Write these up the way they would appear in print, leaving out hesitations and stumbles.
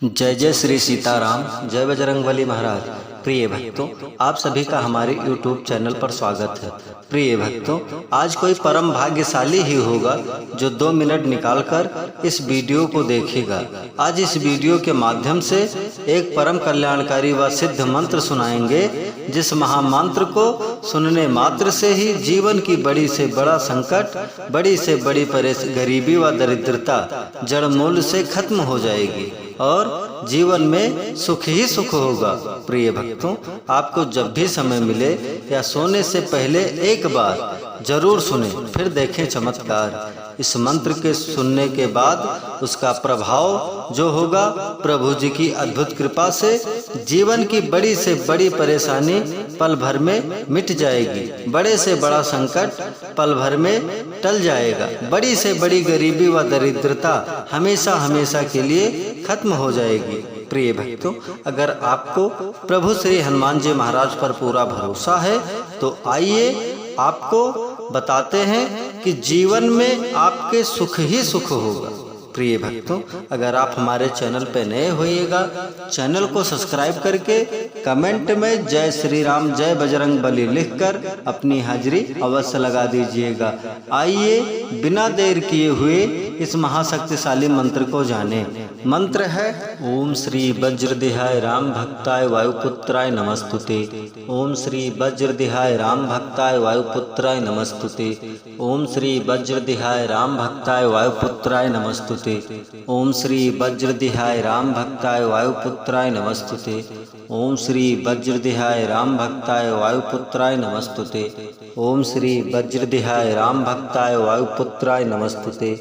जय जय श्री सीताराम, जय बजरंगबली महाराज। प्रिय भक्तों, आप सभी का हमारे YouTube चैनल पर स्वागत है। प्रिय भक्तों, आज कोई परम भाग्यशाली ही होगा जो 2 मिनट निकालकर इस वीडियो को देखेगा। आज इस वीडियो के माध्यम से एक परम कल्याणकारी व सिद्ध मंत्र सुनाएंगे, जिस महामंत्र को सुनने मात्र से ही जीवन की बड़ी से बड़ा संकट, बड़ी से बड़ी गरीबी व दरिद्रता जड़ मूल से खत्म हो जाएगी और जीवन में सुख ही सुख होगा। प्रिय भक्तों, आपको जब भी समय मिले या सोने से पहले एक बार जरूर सुने, फिर देखें चमत्कार। इस मंत्र के सुनने के बाद उसका प्रभाव जो होगा, प्रभु जी की अद्भुत कृपा से जीवन की बड़ी से बड़ी परेशानी पल भर में मिट जाएगी, बड़े से बड़ा संकट पल भर में टल जाएगा, बड़ी से बड़ी गरीबी व दरिद्रता हमेशा हमेशा के लिए खत्म हो जाएगी। प्रिय भक्तों, अगर आपको प्रभु श्री हनुमान जी महाराज पर पूरा भरोसा है तो आइए आपको बताते हैं कि जीवन में आपके सुख ही सुख होगा। प्रिय भक्तों, अगर आप हमारे चैनल पर नए होइएगा, चैनल को सब्सक्राइब करके कमेंट में जय श्री राम, जय बजरंग बली लिखकर अपनी हाजिरी अवश्य लगा दीजिएगा। आइए बिना देर किए हुए इस महाशक्तिशाली मंत्र को जाने। मंत्र है ओम श्री वज्रदेहाय राम भक्ताय वायुपुत्राय नमस्तुते। ओम श्री वज्रदेहाय राम भक्ताय वायुपुत्राय नमस्तुते। ओम श्री वज्रदेहाय राम भक्ताय वायुपुत्राय नमस्तुते। ओम श्री वज्रदेहाय राम भक्ताय वायुपुत्राय नमस्तुते। ओम श्री वज्रदेहाय राम भक्ताय वायुपुत्राय नमस्तुते। ओम श्री वज्रदेहाय राम भक्ताय वायुपुत्राय नमस्तुते।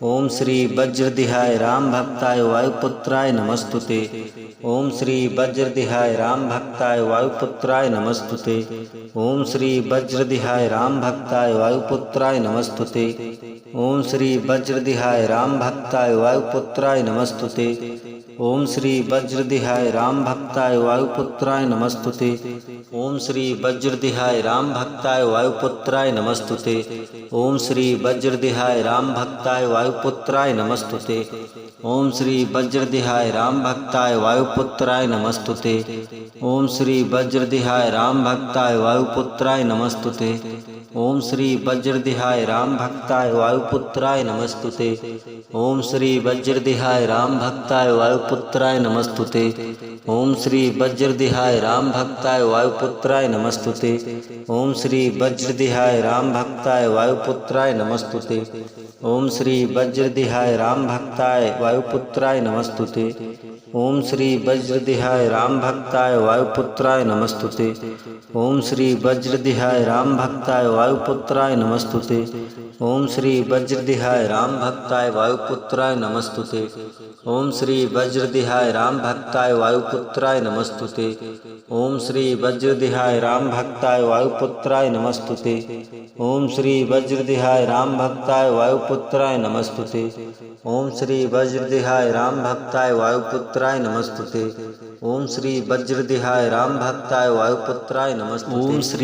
ओम श्री वज्रदेहाय राम भक्ताय वायुपुत्राय नमस्तुते। ओम श्री वज्रदेहाय राम भक्ताय वायुपुत्राय नमस्तुते। ओम श्री वज्रदेहाय राम भक्ताय वायुपुत्राय नमस्तुते। ओम श्री वज्रदेहाय राम भक्ताय वायुपुत्राय नमस्तुते। ओम श्री वज्रदेहाय राम भक्ताय वायुपुत्राय नमस्तुते। ओम श्री वज्रदेहाय राम भक्ताय वायुपुत्राय नमस्तुते। ओम श्री वज्रदेहाय राम भक्ताय वायुपुत्राय नमस्तुते। ओम श्री वज्रदेहाय राम भक्ताय वायुपुत्राय नमस्तुते। ओम श्री वज्रदेहाय राम भक्ताय वायुपुत्राय नमस्तुते। ओम श्री वज्रदेहाय राम भक्ताय वायुपुत्राय नमस्तुते। ओम श्री वज्रदेहाय राम भक्ताय वायुपुत्राय नमस्तुते। ओम श्री वज्रदेहाय राम भक्ताय वायुपुत्राय नमस्तुते। ओम श्री वज्रदेहाय राम भक्ताय वायुपुत्राय नमस्तुते। ओम श्री वज्रदेहाय राम भक्ताय वायुपुत्राय नमस्तुते। ओम श्री वज्रदेहाय राम भक्ताय वायुपुत्राय नमस्तुते। ओम श्री वज्रदेहाय राम भक्ताय वायुपुत्राय नमस्तुते। ओम श्री वज्रदेहाय राम भक्ताय वायुपुत्राय नमस्तुते। ओम श्री वज्रदेहाय राम भक्ताय वायुपुत्राय नमस्तुते। ओम श्री वज्रदेहाय राम भक्ताय वायुपुत्राय नमस्तुते। ओम श्री वज्रदेहाय राम भक्ताय वायुपुत्राय नमस्तुते। ओम श्री वज्रदेहाय राम भक्ताय वायुपुत्राय नमस्तुते। ओम श्री वज्रदेहाय राम भक्ताय वायुपुत्राय नमस्तुते। ओम श्री वज्रदेहाय राम भक्ताय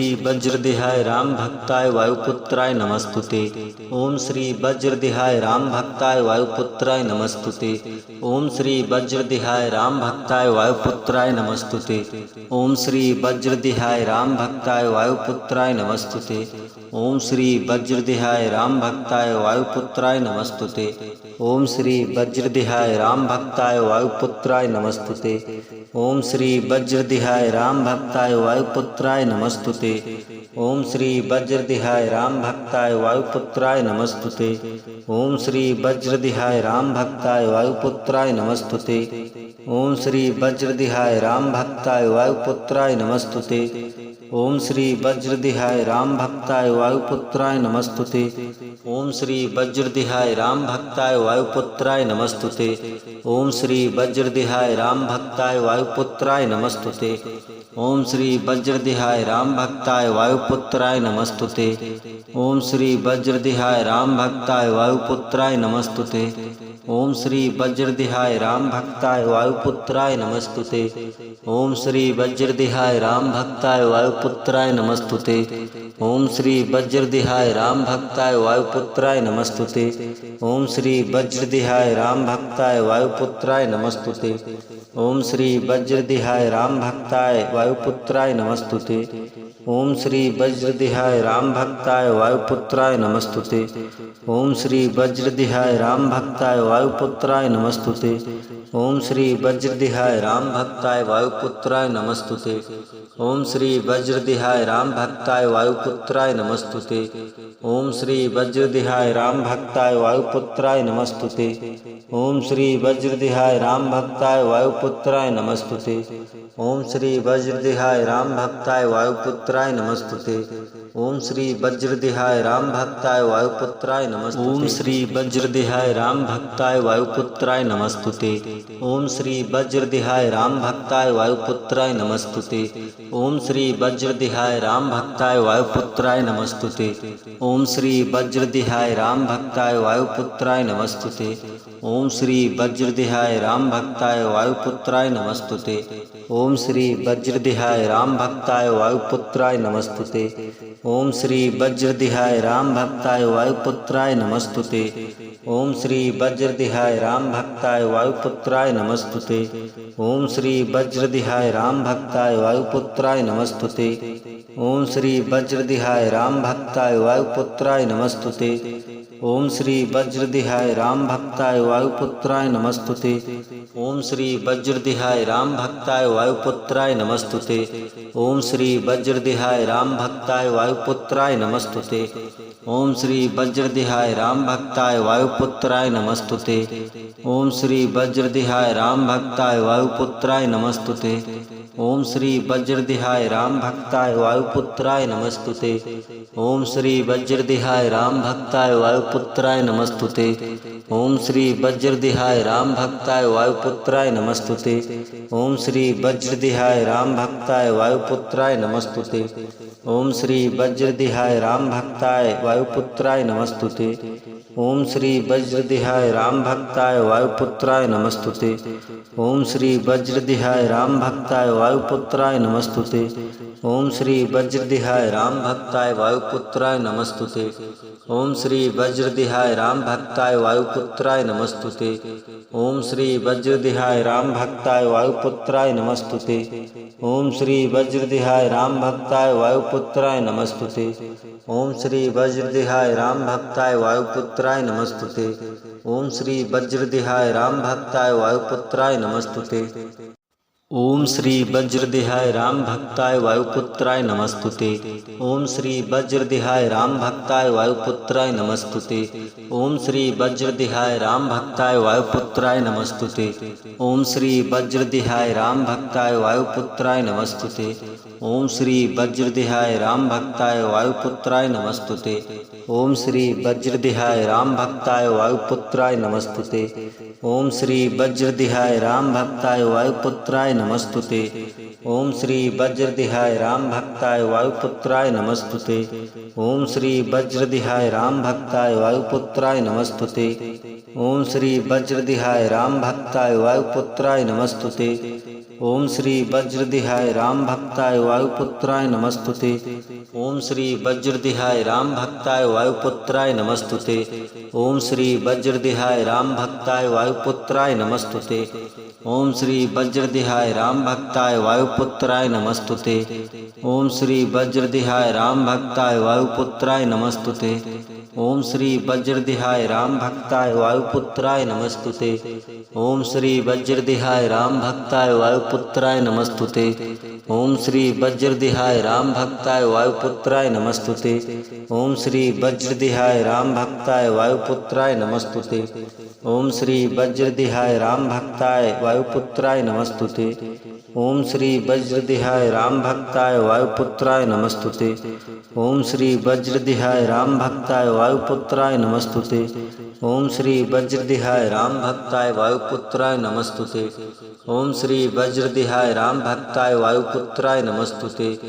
वायुपुत्राय नमस्तुते। ओम श्री वज्रदेहाय राम भक्ताय वायुपुत्राय नमस्तुते। ओम श्री वज्रदेहाय राम भक्ताय वायुपुत्राय नमस्तुते। ओम श्री वज्रदेहाय राम भक्ताय वायुपुत्राय नमस्तुते। ओम श्री वज्रदेहाय राम भक्ताय वायुपुत्राय नमस्तुते। ओम श्री वज्रदेहाय राम भक्ताय वायुपुत्राय नमस्तुते। ओम श्री वज्रदेहाय राम भक्ताय वायुपुत्राय नमस्तुते। ओम श्री वज्रदेहाय राम भक्ताय वायुपुत्राय नमस्तुते। ओम श्री वज्रदेहाय राम भक्ताय वायुपुत्राय नमस्तुते। ओम श्री वज्रदेहाय राम भक्ताय वायुपुत्राय नमस्तुते। ओम श्री वज्रदेहाय राम भक्ताय वायुपुत्राय नमस्तुते। ओम श्री वज्रदेहाय राम भक्ताय वायुपुत्राय नमस्तुते। ओम श्री वज्रदेहाय राम भक्ताय वायुपुत्राय नमस्तुते। ओम श्री वज्रदेहाय राम भक्ताय वायुपुत्राय नमस्तुते। ओम श्री वज्रदेहाय राम भक्ताय वायुपुत्राय नमस्तुते। ओम श्री वज्रदेहाय राम भक्ताय वायुपुत्राय नमस्तुते। ओम श्री वज्रदेहाय राम भक्ताय वायुपुत्राय नमस्तुते। ओम श्री वज्रदेहाय राम भक्ताय वायुपुत्राय नमस्तुते। ओम श्री वज्रदेहाय राम भक्ताय वायुपुत्राय नमस्तुते। ओम श्री वज्रदेहाय राम भक्ताय वायुपुत्राय नमस्तुते। ओम श्री वज्रदेहाय राम भक्ताय वायुपुत्राय नमस्तुते। ओम श्री वज्रदेहाय राम भक्ताय वायुपुत्राय नमस्तुते। ओम श्री वज्रदेहाय राम भक्ताय वायुपुत्राय नमस्तुते। ओम श्री वज्रदेहाय राम भक्ताय वायुपुत्राय नमस्तुते। ओम श्री वज्रदेहाय राम भक्ताय वायुपुत्राय नमस्तुते। ओम श्री वज्रदेहाय राम भक्ताय वायुपुत्राय नमस्तुते। ओम श्री वज्रदेहाय राम भक्ताय वायुपुत्राय नमस्तुते। ओम श्री वज्रदेहाय राम भक्ताय वायुपुत्राय नमस्तुते। ओम श्री वज्रदेहाय राम भक्ताय वायुपुत्राय नमस्तुते। ओम श्री वज्रदेहाय राम भक्ताय वायुपुत्राय नमस्तुते। ओम श्री वज्रदेहाय राम भक्ताय वायुपुत्राय नमस्तुते। ओम श्री वज्रदेहाय राम भक्ताय वायुपुत्राय नमस्तुते। ओम श्री वज्रदेहाय राम भक्ताय वायुपुत्राय नमस्तुते। ओम श्री वज्रदेहाय राम भक्ताय वायुपुत्राय नमस्तुते। ओम श्री वज्रदेहाय राम भक्ताय वायुपुत्राय नमस्तुते। ओम श्री वज्रदेहाय राम भक्ताय वायुपुत्राय नमस्तुते। ओम श्री वज्रदेहाय राम भक्ताय वायुपुत्राय नमस्तुते। ओम श्री वज्रदेहाय राम भक्ताय वायुपुत्राय नमस्तुते। ओम श्री वज्रदेहाय राम भक्ताय वायुपुत्राय नमस्तुते। ओम श्री वज्रदेहाय राम भक्ताय वायुपुत्राय नमस्तुते। ओम श्री वज्रदेहाय राम भक्ताय वायुपुत्राय नमस्तुते। ओम श्री वज्रदेहाय राम भक्ताय वायुपुत्राय नमस्तुते। ओम श्री वज्रदेहाय राम भक्ताय वायुपुत्राय नमस्तुते। ओम श्री वज्रदेहाय राम भक्ताय वायुपुत्राय नमस्तुते। ओम श्री वज्रदेहाय राम भक्ताय वायुपुत्राय नमस्तुते। ओम श्री वज्रदेहाय राम भक्ताय वायुपुत्राय नमस्तुते। ओम श्री वज्रदेहाय राम भक्ताय वायुपुत्राय नमस्तुते। ओम श्री वज्रदेहाय राम भक्ताय वायुपुत्राय नमस्तुते। ओम श्री वज्रदेहाय राम भक्ताय वायुपुत्राय नमस्तुते। ओम श्री वज्रदेहाय राम भक्ताय वायुपुत्राय नमस्तुते। ओम श्री वज्रदेहाय राम भक्ताय वायुपुत्राय नमस्तुते। ओम श्री वज्रदेहाय राम भक्ताय वायुपुत्राय नमस्तुते। ओम श्री वज्रदेहाय राम भक्ताय वायुपुत्राय नमस्तुते। ओम श्री वज्रदेहाय राम भक्ताय वायुपुत्राय नमस्तुते। ओम श्री वज्रदेहाय राम भक्ताय वायुपुत्राय नमस्तुते। ओम श्री वज्रदेहाय राम भक्ताय वायुपुत्राय नमस्तुते। ओम श्री वज्रदेहाय राम भक्ताय वायुपुत्राय नमस्तुते। ओम श्री वज्रदेहाय राम भक्ताय वायुपुत्राय नमस्तुते। ओम श्री वज्रदेहाय राम भक्ताय वायुपुत्राय नमस्तुते। ओम श्री वज्रदेहाय राम भक्ताय वायुपुत्राय नमस्तुते। ओम श्री वज्रदेहाय राम भक्ताय वायुपुत्राय नमस्तुते। ओम श्री वज्रदेहाय राम भक्ताय वायुपुत्राय नमस्तुते। ओम श्री वज्रदेहाय राम भक्ताय वायुपुत्राय नमस्तुते। ओम श्री वज्रदेहाय राम भक्ताय वायुपुत्राय नमस्तुते। ओम श्री वज्रदेहाय राम भक्ताय वायुपुत्राय नमस्तुते। ओम श्री वज्रदेहाय राम भक्ताय वायुपुत्राय नमस्तुते। ओम श्री वज्रदेहाय राम भक्ताय वायुपुत्राय नमस्तुते। ओम श्री वज्रदेहाय राम भक्ताय वायुपुत्राय नमस्तुते। ओम श्री वज्रदेहाय राम भक्ताय वायुपुत्राय नमस्तुते। ओम श्री वज्रदेहाय राम भक्ताय वायुपुत्राय नमस्तुते। ओम श्री वज्रदेहाय राम भक्ताय वायुपुत्राय नमस्तुते। ओम श्री वज्रदेहाय राम भक्ताय वायुपुत्राय नमस्तुते। ओम श्री वज्रदेहाय राम भक्ताय वायुपुत्राय नमस्तुते। ओम श्री वज्रदेहाय राम भक्ताय वायुपुत्राय नमस्तुते। ओम श्री वज्रदेहाय राम भक्ताय वायुपुत्राय नमस्तुते। ओम श्री वज्रदेहाय राम भक्ताय वायुपुत्राय नमस्तुते। ओम श्री वज्रदेहाय राम भक्ताय वायुपुत्राय नमस्तुते। ओम श्री वज्रदेहाय राम भक्ताय वायुपुत्राय नमस्तुते। ओम श्री वज्रदेहाय राम भक्ताय वायुपुत्राय नमस्तुते। ओम श्री वज्रदेहाय राम भक्ताय वायुपुत्राय नमस्तुते।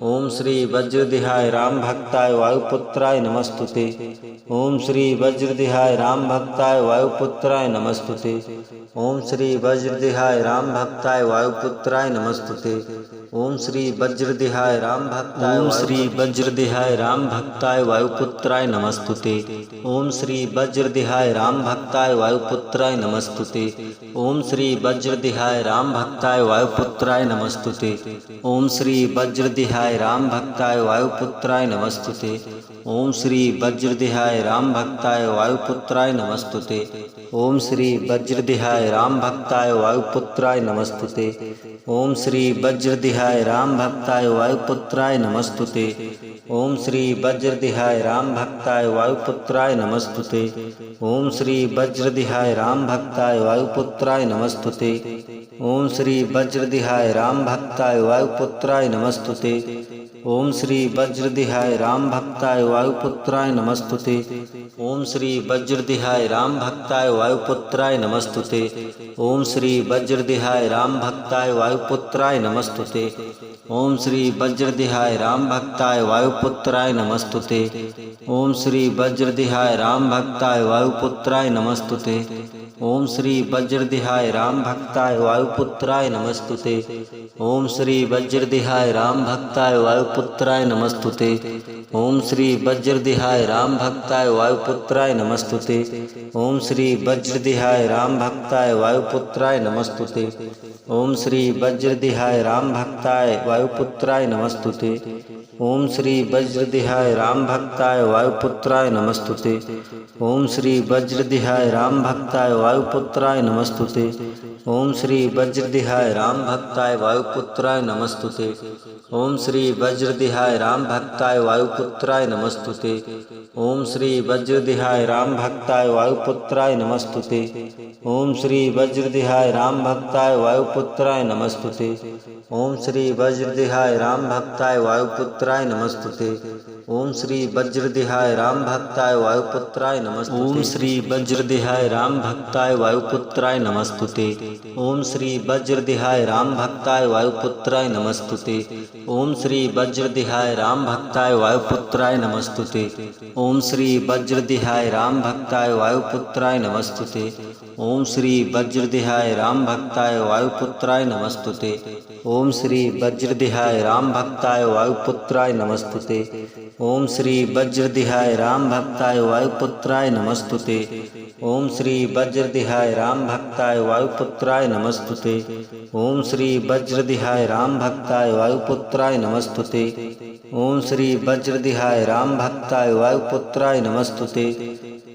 ओम श्री वज्रदेहाय राम भक्ताय वायुपुत्राय नमस्तुते। ओम श्री वज्रदेहाय राम भक्ताय वायुपुत्राय नमस्तुते। ओम श्री वज्रदेहाय राम भक्ताय वायुपुत्राय नमस्तुते। ओम श्री वज्रदेहाय राम भक्ताय ओम श्री वज्रदेहाय राम भक्ताय वायुपुत्राय नमस्तुते। ओम श्री वज्रदेहाय राम भक्ताय वायुपुत्राय नमस्तुते। ओम श्री वज्रदेहाय राम भक्ताय वायुपुत्राय नमस्तुते। ओम श्री वज्रदेहाय राम भक्ताय वायुपुत्राय नमस्तुते। ओम श्री वज्रदेहाय राम भक्ताय वायुपुत्राय नमस्तुते। ओम श्री वज्रदेहाय राम भक्ताय वायुपुत्राय नमस्तुते। ओम श्री वज्रदेहाय राम भक्ताय वायुपुत्राय नमस्तुते। ओम श्री वज्रदेहाय राम भक्ताय वायुपुत्राय नमस्तुते। ओम श्री वज्रदेहाय राम भक्ताय वायुपुत्राय नमस्तुते। ओम श्री वज्रदेहाय राम भक्ताय वायुपुत्राय नमस्तुते। ओम श्री वज्रदेहाय राम भक्ताय वायुपुत्राय नमस्तुते। ओम श्री वज्रदेहाय राम भक्ताय वायुपुत्राय नमस्तुते। ओम श्री वज्रदेहाय राम भक्ताय वायुपुत्राय नमस्तुते। ओम श्री वज्रदेहाय राम भक्ताय वायुपुत्राय नमस्तुते। ओम श्री वज्रदेहाय राम भक्ताय वायुपुत्राय नमस्तुते। ओम श्री वज्रदेहाय राम भक्ताय वायुपुत्राय नमस्तुते। ओम श्री वज्रदेहाय राम भक्ताय वायुपुत्राय नमस्तुते। ओम श्री वज्रदेहाय राम भक्ताय वायुपुत्राय नमस्तुते। ओम श्री वज्रदेहाय राम भक्ताय वायुपुत्राय नमस्तुते। ओम श्री वज्रदेहाय राम भक्ताय वायुपुत्राय नमस्तुते। ओम श्री वज्रदेहाय राम भक्ताय वायुपुत्राय नमस्तुते। ओम श्री वज्रदेहाय राम भक्ताय वायुपुत्राय नमस्तुते। ओम श्री वज्रदेहाय राम भक्ताय वायुपुत्राय नमस्तुते। ओम श्री वज्रदेहाय राम भक्ताय वायुपुत्राय नमस्तुते। ओम श्री वज्रदेहाय राम भक्ताय वायुपुत्राय नमस्तुते। ओम श्री वज्रदेहाय राम भक्ताय वायुपुत्राय नमस्तुते। ओम श्री वज्रदेहाय राम भक्ताय वायुपुत्राय नमस्तुते। ओम श्री वज्रदेहाय राम भक्ताय वायुपुत्राय नमस्तुते। ओम श्री वज्रदेहाय राम भक्ताय वायुपुत्राय नमस्तुते। ओम श्री वज्रदेहाय राम भक्ताय वायुपुत्राय नमस्तुते। ओम श्री वज्रदेहाय राम भक्ताय वायुपुत्राय नमस्तुते। ओम श्री वज्रदेहाय राम भक्ताय वायुपुत्राय नमस्तुते। ओम श्री वज्रदेहाय राम भक्ताय वायुपुत्राय नमस्तुते। ओम श्री वज्रदेहाय राम भक्ताय वायुपुत्राय नमस्तुते। ओम श्री वज्रदेहाय राम भक्ताय वायुपुत्राय नमस्तुते। ओम श्री वज्रदेहाय राम भक्ताय वायुपुत्राय नमस्तुते। ओम श्री वज्रदेहाय राम भक्ताय वायुपुत्राय नमस्तुते। ओम श्री वज्रदेहाय राम भक्ताय वायुपुत्राय नमस्तुते। ओम श्री वज्रदेहाय राम भक्ताय वायुपुत्राय नमस्तुते।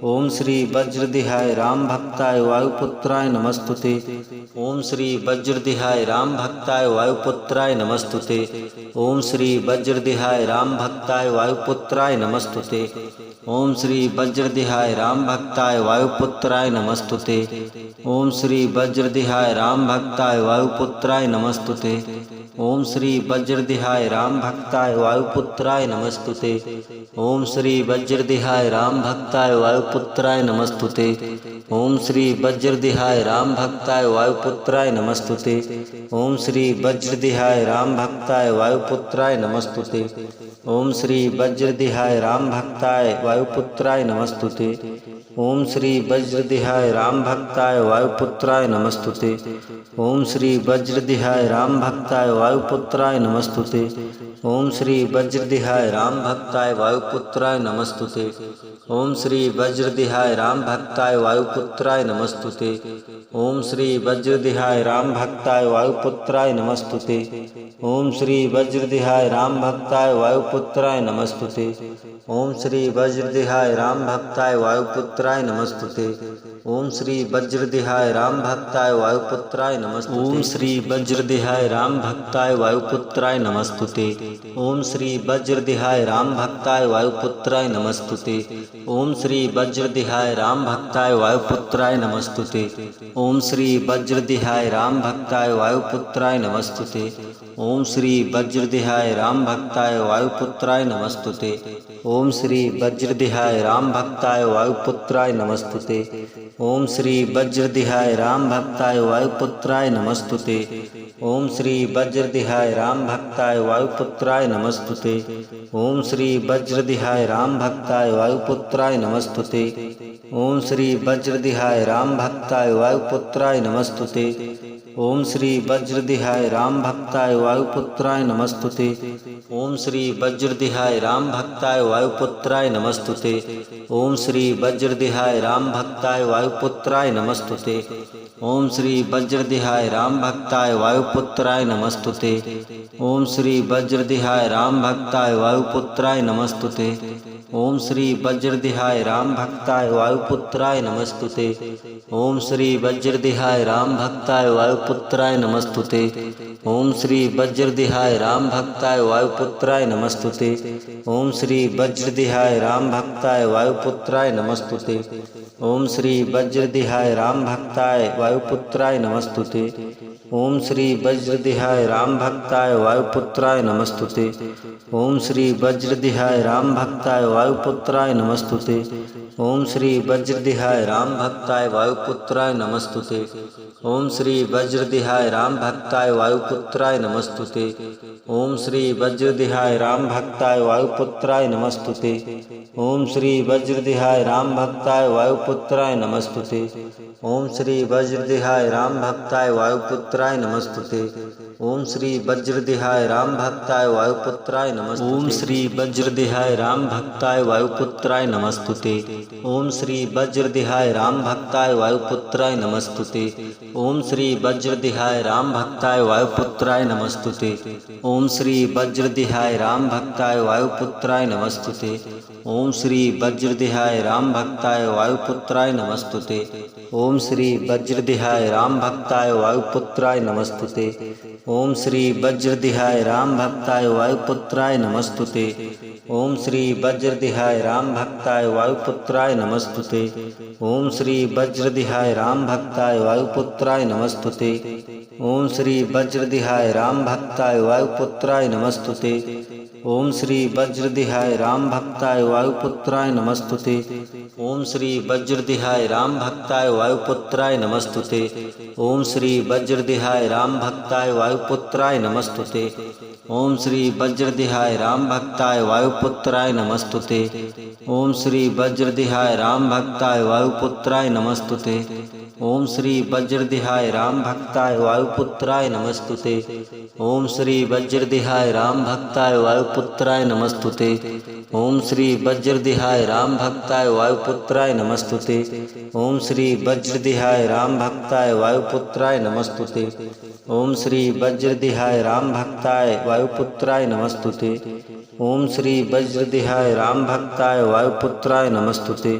ओम श्री वज्रदेहाय राम भक्ताय वायुपुत्राय नमस्तुते। ओम श्री वज्रदेहाय राम भक्ताय वायुपुत्राय नमस्तुते। ओम श्री वज्रदेहाय राम भक्ताय वायुपुत्राय नमस्तुते। ओम श्री वज्रदेहाय राम भक्ताय वायुपुत्राय नमस्तुते। ओम श्री वज्रदेहाय राम भक्ताय वायुपुत्राय नमस्तुते। ओम श्री वज्रदेहाय राम भक्ताय वायुपुत्राय नमस्तुते। ओम श्री वज्रदेहाय राम भक्ताय वायुपुत्राय नमस्तुते। ओम श्री वज्रदेहाय राम भक्ताय वायुपुत्राय नमस्तुते। ओम श्री वज्रदेहाय राम भक्ताय वायुपुत्राय नमस्तुते। ओम श्री वज्रदेहाय राम भक्ताय वायुपुत्राय नमस्तुते। ओम श्री वज्रदेहाय राम भक्ताय वायुपुत्राय नमस्तुते। ओम श्री वज्रदेहाय राम भक्ताय वायुपुत्राय नमस्तुते। ओम श्री वज्रदेहाय राम भक्ताय वायुपुत्राय नमस्तुते। ओम श्री वज्रदेहाय राम भक्ताय वायुपुत्राय नमस्तुते। ओम श्री वज्रदेहाय राम भक्ताय वायुपुत्राय नमस्तुते। ओम श्री वज्रदेहाय राम भक्ताय वायुपुत्राय नमस्तुते। ओम श्री वज्रदेहाय राम भक्ताय वायुपुत्राय नमस्तुते। ओम श्री वज्रदेहाय राम भक्ताय वायुपुत्राय नमस्तुते। ओम श्री वज्रदेहाय राम भक्ताय वायुपुत्राय नमस्तुते। ओम श्री वज्रदेहाय राम भक्ताय वायुपुत्राय नमस्तुते। ओम श्री वज्रदेहाय राम भक्ताय वायुपुत्राय नमस्तुते। ओम श्री वज्रदेहाय राम भक्ताय वायुपुत्राय नमस्तुते। ओम श्री वज्रदेहाय राम भक्ताय वायुपुत्राय नमस्तुते। ओम श्री वज्रदेहाय राम भक्ताय वायुपुत्राय नमस्तुते। ओम श्री वज्रदेहाय राम भक्ताय वायुपुत्राय नमस्तुते। ओम श्री वज्रदेहाय राम भक्ताय वायुपुत्राय नमस्तुते। ओम श्री वज्रदेहाय राम भक्ताय वायुपुत्राय नमस्तुते। ओम श्री वज्रदेहाय राम भक्ताय वायुपुत्राय नमस्तुते। ओम श्री वज्रदेहाय राम भक्ताय वायुपुत्राय नमस्तुते। ओम श्री वज्रदेहाय राम भक्ताय वायुपुत्राय नमस्तुते। ओम श्री वज्रदेहाय राम भक्ताय वायुपुत्राय नमस्तुते। ओम श्री वज्रदेहाय राम भक्ताय वायुपुत्राय नमस्तुते। ओम श्री वज्रदेहाय राम भक्ताय वायुपुत्राय नमस्तुते। ओम श्री वज्रदेहाय राम भक्ताय वायुपुत्राय नमस्तुते। ओम श्री वज्रदेहाय राम भक्ताय वायुपुत्राय नमस्तुते। ओम श्री वज्रदेहाय राम भक्ताय वायुपुत्राय नमस्तुते। ओम श्री वज्रदेहाय राम भक्ताय वायुपुत्राय नमस्तुते। ओम श्री वज्रदेहाय राम भक्ताय वायुपुत्राय नमस्तुते। ओम श्री वज्रदेहाय राम भक्ताय वायुपुत्राय नमस्तुते। ओम श्री वज्रदेहाय राम भक्ताय वायुपुत्राय नमस्तुते। ओम श्री वज्रदेहाय राम भक्ताय वायुपुत्राय नमस्तुते। ओम श्री वज्रदेहाय राम भक्ताय वायुपुत्राय नमस्तुते। ओम श्री वज्रदेहाय राम भक्ताय वायुपुत्राय नमस्तुते। ओम श्री वज्रदेहाय राम भक्ताय वायुपुत्राय नमस्तुते। ओम श्री वज्रदेहाय राम भक्ताय वायुपुत्राय नमस्तुते। ओम श्री वज्रदेहाय राम भक्ताय वायुपुत्राय नमस्तुते। ओम श्री वज्रदेहाय राम भक्ताय वायुपुत्राय नमस्तुते। ओम श्री वज्रदेहाय राम भक्ताय वायुपुत्राय नमस्तुते। ओम श्री वज्रदेहाय राम भक्ताय वायुपुत्राय नमस्तुते। ओम श्री वज्रदेहाय राम भक्ताय वायुपुत्राय नमस्तुते। ओम श्री वज्रदेहाय राम भक्ताय वायुपुत्राय नमस्तुते। ओम श्री वज्रदेहाय राम भक्ताय वायुपुत्राय नमस्तुते। ओम श्री वज्रदेहाय राम भक्ताय वायुपुत्राय नमस्तुते। ओम श्री वज्रदेहाय राम भक्ताय वायुपुत्राय नमस्तुते। ओम श्री वज्रदेहाय राम भक्ताय वायुपुत्राय नमस्तुते। ओम श्री वज्रदेहाय राम भक्ताय वायुपुत्राय नमस्तुते। ओम श्री वज्रदेहाय राम भक्ताय वायुपुत्राय नमस्तुते। ओम श्री वज्रदेहाय राम भक्ताय वायुपुत्राय नमस्तुते। ओम श्री वज्रदेहाय राम भक्ताय वायुपुत्राय नमस्तुते। ओम श्री वज्रदेहाय राम भक्ताय वायुपुत्राय नमस्तुते। ओम श्री वज्रदेहाय राम भक्ताय वायुपुत्राय नमस्तुते। ओम श्री वज्रदेहाय राम भक्ताय वायुपुत्राय नमस्तुते। ओम श्री वज्रदेहाय राम भक्ताय वायुपुत्राय नमस्तुते। ओम श्री वज्रदेहाय राम भक्ताय वायुपुत्राय नमस्तुते। ओम श्री वज्रदेहाय राम भक्ताय वायुपुत्राय नमस्तुते। ओम श्री वज्रदेहाय राम भक्ताय वायुपुत्राय नमस्तुते। ओम श्री वज्रदेहाय राम भक्ताय वायुपुत्राय नमस्तुते।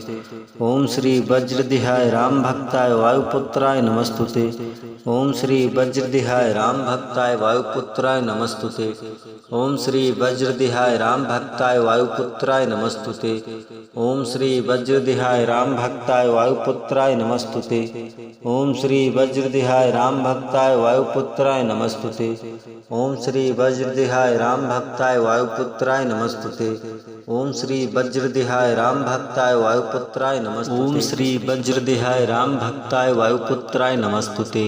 ओम श्री वज्रदेहाय राम भक्ताय वायुपुत्राय नमस्तुते। ओम श्री वज्रदेहाय राम भक्ताय वायुपुत्राय नमस्तुते। ओम श्री वज्रदेहाय राम भक्ताय वायुपुत्राय नमस्तुते। ओम श्री वज्रदेहाय राम भक्ताय वायुपुत्राय नमस्तुते। ओम श्री वज्रदेहाय राम भक्ताय वायुपुत्राय नमस्तुते। ओम श्री वज्रदेहाय राम भक्ताय वायुपुत्राय नमस्तुते। ओम श्री वज्रदेहाय राम भक्ताय वायुपुत्राय नमस्तुते।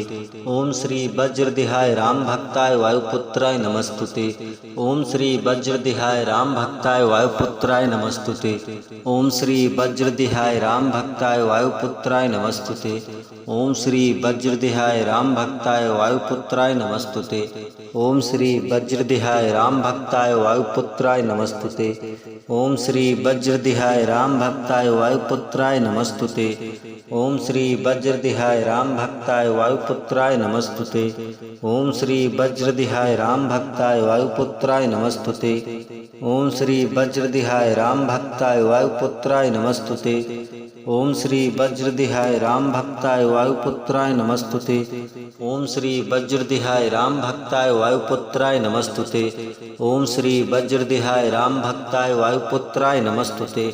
ओम श्री वज्रदेहाय राम भक्ताय वायुपुत्राय नमस्तुते। ओम श्री वज्रदेहाय राम भक्ताय वायुपुत्राय नमस्तुते। ओम श्री वज्रदेहाय राम भक्ताय वायुपुत्राय नमस्तुते। ओम श्री वज्रदेहाय राम भक्ताय वायुपुत्राय नमस्तुते। ओम श्री वज्रदेहाय राम भक्ताय वायुपुत्राय नमस्तुते। ओम श्री वज्रदेहाय राम भक्ताय वायुपुत्राय नमस्तुते। ओम श्री वज्रदेहाय राम भक्ताय वायुपुत्राय नमस्तुते। ओम श्री वज्रदेहाय राम भक्ताय वायुपुत्राय नमस्तुते। ओम श्री वज्रदेहाय राम भक्ताय वायुपुत्राय नमस्तुते। ओम श्री वज्रदिहाय राम भक्ताय वायुपुत्राय नमस्तुते। ओम श्री वज्रदिहाय राम भक्ताय वायुपुत्राय नमस्तुते। ओम श्री वज्रदिहाय राम भक्ताय वायुपुत्राय नमस्तुते।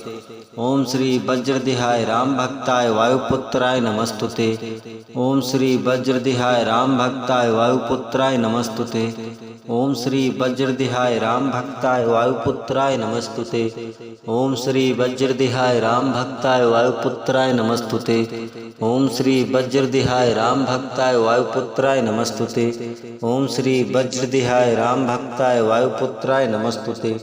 ओम श्री वज्रदिहाय राम भक्ताय वायुपुत्राय नमस्तुते। ओम श्री वज्रदिहाय राम भक्ताय वायुपुत्राय नमस्तुते। ओम श्री वज्रदिहाय राम भक्ताय वायुपुत्राय नमस्तुते। ओम श्री वज्रदिहाय राम भक्ताय वायुपुत्राय नमस्तुते। ओम श्री वज्रदिहाय राम भक्ताय वायुपुत्राय नमस्तुते। ओम श्री वज्रदिहाय राम भक्ताय वायुपुत्राय नमस्तुते।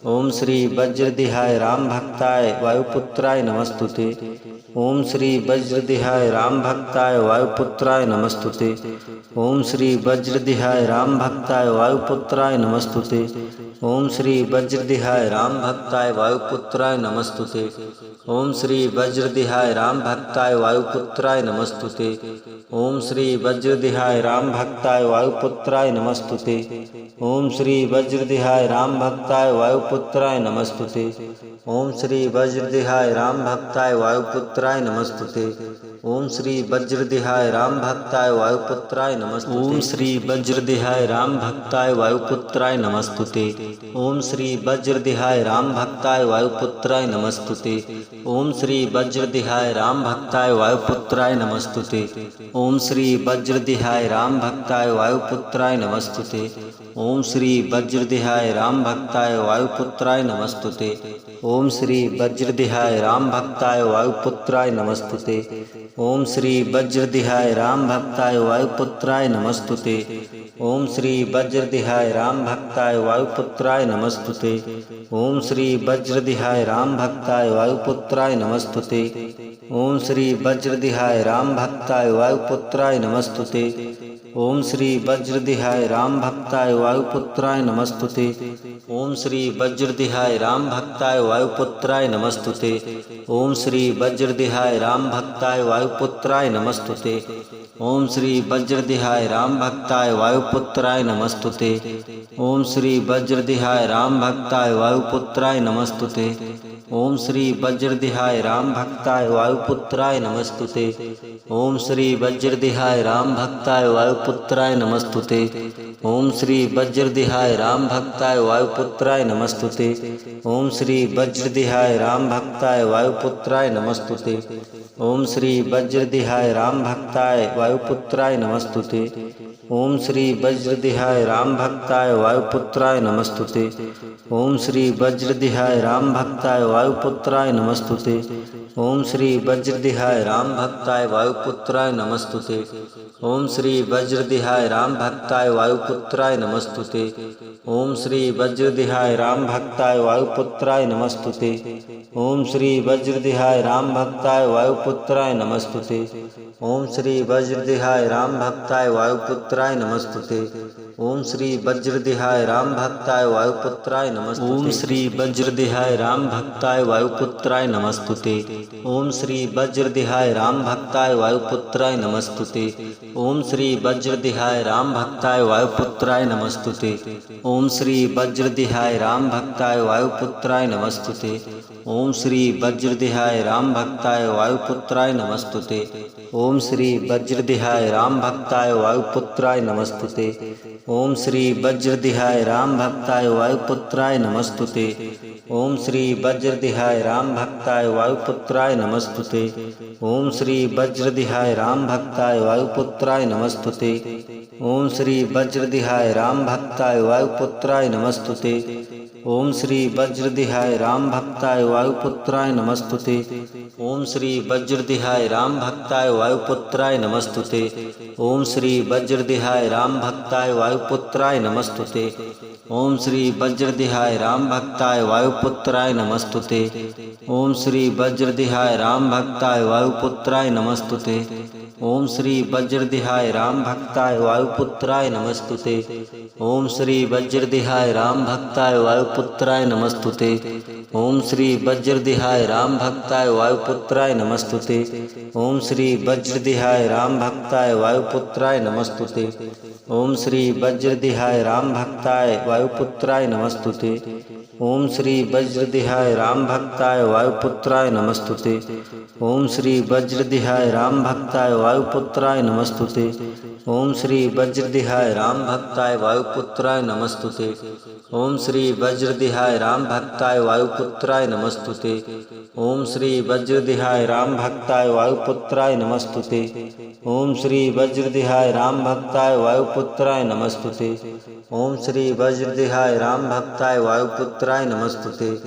ओम श्री वज्रदिहाय राम भक्ताय वायुपुत्राय नमस्तुते। ओम श्री वज्रदिहाय राम भक्ताय वायुपुत्राय नमस्तुते। ओम श्री वज्रदिहाय राम भक्ताय वायुपुत्राय नमस्तुते। ओम श्री वज्रदिहाय राम भक्ताय वायुपुत्राय नमस्तुते। ओम श्री वज्रदिहाय राम भक्ताय वायुपुत्राय नमस्तुते। ओम श्री वज्रदिहाय राम भक्ताय वायुपुत्राय नमस्तुते। ओम श्री वज्रदिहाय राम भक्ताय वायुपुत्राय नमस्तुते। ओम श्री वज्रदिहाय राम भक्ताय वायुपुत्राय नमस्तुते। ओम श्री वज्रदिहाय राम भक्ताय वायुपुत्राय नमस्तुते। ओम श्री वज्रदिहाय राम भक्ताय वायुपुत्राय नमस्तुते। ओम श्री वज्रदिहाय राम भक्ताय वायुपुत्राय नमस्तुते। ओम श्री वज्रदिहाय राम भक्ताय वायुपुत्राय नमस्तुते। ओम श्री वज्रदिहाय राम भक्ताय वायुपुत्राय नमस्तुते। ओम श्री वज्रदिहाय राम भक्ताय वायुपुत्राय नमस्तुते। ओम श्री वज्रदिहाय राम भक्ताय वायुपुत्राय नमस्तुते। ओम श्री वज्रदिहाय राम भक्ताय वायुपुत्राय नमस्तुते। ओम श्री वज्रदिहाय राम भक्ताय वायुपुत्राय नमस्तुते। ओम श्री वज्रदिहाय राम भक्ताय वायुपुत्राय नमस्तुते। ओम श्री वज्रदिहाय राम भक्ताय वायुपुत्राय नमस्तुते। ओम श्री वज्रदिहाय राम भक्ताय वायुपुत्राय नमस्तुते। ओम श्री वज्रदिहाय राम भक्ताय वायुपुत्राय नमस्तुते। ओम श्री वज्रदिहाय राम भक्ताय वायुपुत्राय नमस्तुते। ओम श्री वज्रदिहाय राम भक्ताय वायुपुत्राय नमस्तुते। ओम श्री वज्रदिहाय राम भक्ताय वायुपुत्राय नमस्तुते। ओम श्री वज्रदिहाय राम भक्ताय वायुपुत्राय नमस्तुते। ओम श्री वज्रदिहाय राम भक्ताय वायुपुत्राय नमस्तुते। ओम श्री वज्रदिहाय राम भक्ताय वायुपुत्राय नमस्तुते। ओम श्री वज्रदिहाय राम भक्ताय वायुपुत्राय नमस्तुते। ओम श्री वज्रदिहाय राम भक्ताय वायुपुत्राय नमस्तुते। ओम श्री वज्रदिहाय राम भक्ताय वायुपुत्राय नमस्तुते। ओम श्री वज्रदिहाय राम भक्ताय वायुपुत्राय नमस्तुते। ओम श्री वज्रदिहाय राम भक्ताय वायुपुत्राय नमस्तुते। ओम श्री वज्रदिहाय राम भक्ताय वायुपुत्राय नमस्तुते। ओम श्री वज्रदिहाय राम भक्ताय वायुपुत्राय नमस्तुते। ओम श्री वज्रदिहाय राम भक्ताय वायुपुत्राय नमस्तुते। ओम श्री वज्रदिहाय राम भक्ताय वायुपुत्राय नमस्तुते। ओम श्री वज्रदिहाय राम भक्ताय वायुपुत्राय नमस्तुते। ओम श्री वज्रदिहाय राम भक्ताय वायुपुत्राय नमस्तुते। ओम श्री वज्रदिहाय राम भक्ताय वायुपुत्राय नमस्तुते। ओम श्री वज्रदिहाय राम भक्ताय वायुपुत्राय नमस्तुते। ओम श्री वज्रदिहाय राम भक्ताय वायुपुत्राय नमस्तुते। ओम श्री वज्रदिहाय राम भक्ताय वायुपुत्राय नमस्तुते। ओम श्री वज्रदिहाय राम भक्ताय वायुपुत्राय नमस्तुते। ओम श्री वज्रदिहाय राम भक्ताय वायुपुत्राय नमस्तुते। ओम श्री वज्रदिहाय राम भक्ताय वायुपुत्राय नमस्तुते। ओम श्री वज्रदिहाय राम भक्ताय वायुपुत्राय नमस्तुते। ओम श्री वज्रदिहाय राम भक्ताय वायुपुत्राय नमस्तुते। ओम श्री वज्रदिहाय राम भक्ताय वायुपुत्राय नमस्तुते। ओम श्री वज्रदिहाय राम भक्ताय वायुपुत्राय नमस्तुते। ओम श्री वज्रदिहाय राम भक्ताय वायुपुत्राय नमस्तुते। ओम श्री वज्रदिहाय राम भक्ताय वायुपुत्राय नमस्तुते। ओम श्री वज्रदिहाय राम भक्ताय वायुपुत्राय नमस्तुते। ओम श्री वज्रदिहाय राम भक्ताय वायुपुत्राय नमस्तुते। ओम श्री वज्रदिहाय राम भक्ताय वायुपुत्राय नमस्तुते। ओम श्री वज्रदिहाय राम भक्ताय वायुपुत्राय नमस्तुते। ओम श्री वज्रदिहाय राम भक्ताय वायुपुत्राय नमस्तुते। ओम श्री वज्रदिहाय राम भक्ताय वायुपुत्राय नमस्तुते। ओम श्री वज्रदेहाय राम भक्ताय वायुपुत्राय नमस्तुते। ओम श्री वज्रदेहाय राम भक्ताय वायुपुत्राय नमस्तुते। ओम श्री वज्रदेहाय राम भक्ताय वायुपुत्राय नमस्तुते। ओम श्री वज्रदेहाय राम भक्ताय वायुपुत्राय नमस्तुते। ओम श्री वज्रदेहाय राम भक्ताय वायुपुत्राय नमस्तुते। ओम श्री वज्रदेहाय राम भक्ताय वायुपुत्राय नमस्तुते। ओम श्री वज्रदेहाय राम भक्ताय वायुपुत्राय नमस्तुते।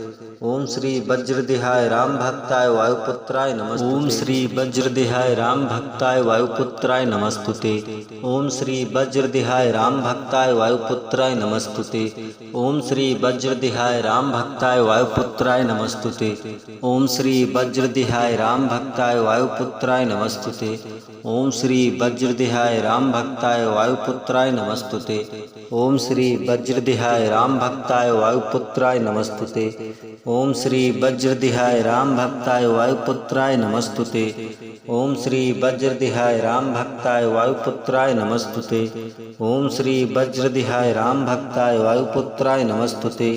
ओम श्री वज्रदेहाय राम भक्ताय वायुपुत्राय नमस्तुते। ओम श्री वज्रदेहाय राम भक्ताय वायुपुत्राय नमस्तुते। ओम श्री वज्रदेहाय राम भक्ताय वायुपुत्राय नमस्तुते। ओम श्री वज्रदेहाय राम भक्ताय वायुपुत्राय नमस्तुते। ओम श्री वज्रदेहाय राम भक्ताय वायुपुत्राय नमस्तुते। ओम श्री वज्रदेहाय राम भक्ताय वायुपुत्राय नमस्तुते। ओम श्री वज्रदेहाय राम भक्ताय वायुपुत्राय नमस्तुते। ओम श्री वज्रदेहाय राम भक्ताय वायुपुत्राय नमस्तुते। ओम श्री वज्रदेहाय राम भक्ताय वायुपुत्राय नमस्तुते। ओम श्री वज्रदेहाय राम भक्ताय वायुपुत्राय नमस्तुते।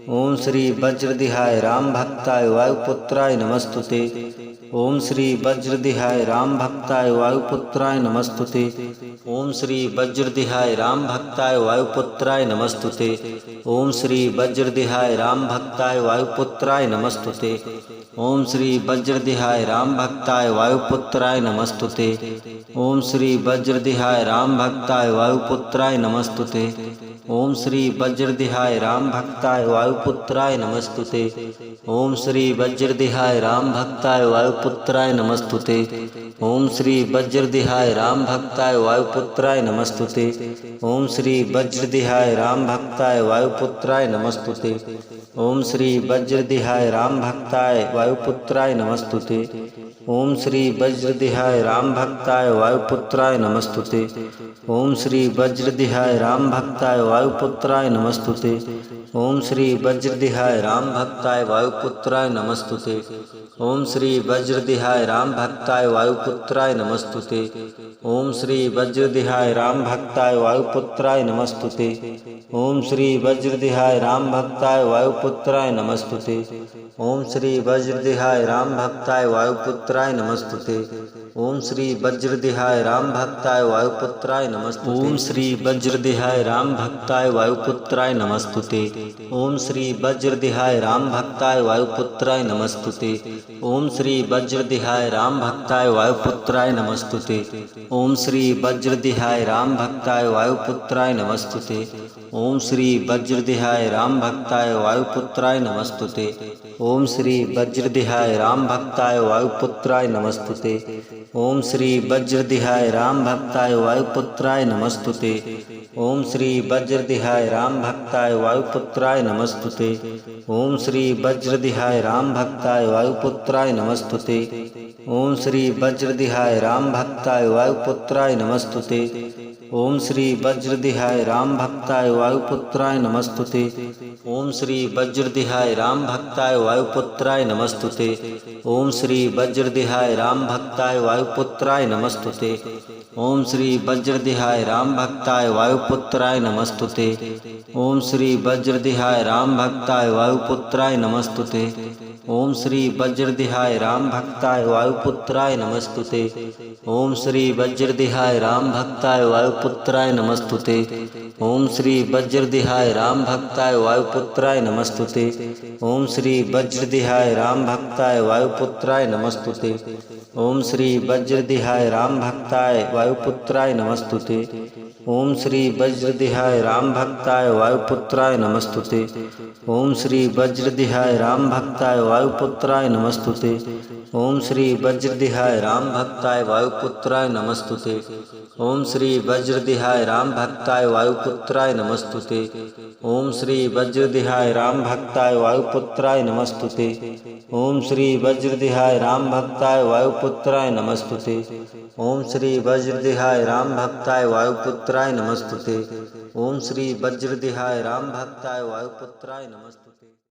ओम श्री वज्रदेहाय राम भक्ताय वायुपुत्राय नमस्तुते। ओम श्री वज्रदेहाय राम भक्ताय वायुपुत्राय नमस्तुते। ओम श्री वज्रदेहाय राम भक्ताय वायुपुत्राय नमस्तुते। ओम श्री वज्रदेहाय राम भक्ताय वायुपुत्राय नमस्तुते। ओम श्री वज्रदेहाय राम भक्ताय वायुपुत्राय नमस्तुते। ओम श्री वज्रदेहाय राम भक्ताय वायुपुत्राय नमस्तुते। ओम श्री वज्रदेहाय राम भक्ताय वायुपुत्राय नमस्तुते। ओम श्री वज्रदेहाय राम भक्ताय वायुपुत्राय नमस्तुते। ओम श्री वज्रदेहाय राम भक्ताय वायुपुत्राय नमस्तुते। ओम श्री वज्रदेहाय राम भक्ताय वायुपुत्राय नमस्तुते। ओम श्री वज्रदेहाय राम भक्ताय वायुपुत्राय नमस्तुते। ओम श्री वज्रदेहाय राम भक्ताय वायुपुत्राय नमस्तुते। ओम श्री वज्रदेहाय राम भक्ताय वायुपुत्राय नमस्तुते। ओम श्री वज्रदेहाय राम भक्ताय वायुपुत्राय नमस्तुते। ओम श्री वज्रदेहाय राम भक्ताय वायुपुत्राय नमस्तुते। ओम श्री वज्रदेहाय राम भक्ताय वायुपुत्राय नमस्तुते। ओम श्री वज्रदेहाय राम भक्ताय वायुपुत्राय नमस्तुते। ओम श्री वज्रदेहाय राम भक्ताय वायुपुत्राय नमस्तुते। ओम श्री वज्रदेहाय राम भक्ताय वायुपुत्राय नमस्तुते। ओम श्री वज्रदेहाय राम भक्ताय वायुपुत्राय नमस्तुते। ओम श्री वज्रदेहाय राम भक्ताय वायुपुत्राय नमस्तुते। ओम श्री वज्रदेहाय राम भक्ताय वायुपुत्राय नमस्तुते। ओम श्री वज्रदेहाय राम भक्ताय वायुपुत्राय नमस्तुते। ओम श्री वज्रदेहाय राम भक्ताय वायुपुत्राय नमस्तुते। ओम श्री वज्रदेहाय राम भक्ताय वायुपुत्राय नमस्तुते। ओम श्री वज्रदेहाय राम भक्ताय वायुपुत्राय नमस्तुते। ओम श्री वज्रदेहाय राम भक्ताय वायुपुत्राय नमस्तुते। ओम श्री वज्रदेहाय राम भक्ताय वायुपुत्राय नमस्तुते। ओम श्री वज्रदेहाय राम भक्ताय वायुपुत्राय नमस्तुते। ओम श्री वज्रदेहाय राम भक्ताय वायुपुत्राय नमस्तुते। ओम श्री वज्रदेहाय राम भक्ताय वायुपुत्राय नमस्तुते। ओम श्री वज्रदेहाय राम भक्ताय वायुपुत्राय नमस्तुते। ओम श्री वज्रदेहाय राम भक्ताय वायुपुत्राय नमस्तुते। ओम श्री वज्रदेहाय राम भक्ताय वायुपुत्राय नमस्तुते। ओम श्री वज्रदेहाय राम भक्ताय वायुपुत्राय नमस्तुते। ओम श्री वज्रदेहाय राम भक्ताय वायुपुत्राय नमस्तुते। ओम श्री वज्रदेहाय राम भक्ताय वायुपुत्राय नमस्तुते। ओम श्री वज्रदेहाय राम भक्ताय वायुपुत्राय नमस्तुते। ओम श्री वज्रदेहाय राम भक्ताय वायुपुत्राय नमस्तुते। ओम श्री वज्रदेहाय राम भक्ताय वायुपुत्राय नमस्तुते। ओम श्री वज्रदेहाय राम भक्ताय वायुपुत्राय नमस्तुते। ओम श्री वज्रदेहाय राम भक्ताय वायुपुत्राय नमस्तुते। ओम श्री वज्रदेहाय राम भक्ताय वायुपुत्राय नमस्तुते। ओम श्री वज्रदेहाय राम भक्ताय वायुपुत्राय नमस्तुते। ओम श्री वज्रदेहाय राम भक्ताय वायुपुत्राय नमस्तुते। ओम श्री वज्रदेहाय राम भक्ताय वायुपुत्राय नमस्तुते। ओम श्री वज्रदेहाय राम भक्ताय वायुपुत्राय नमस्तुते।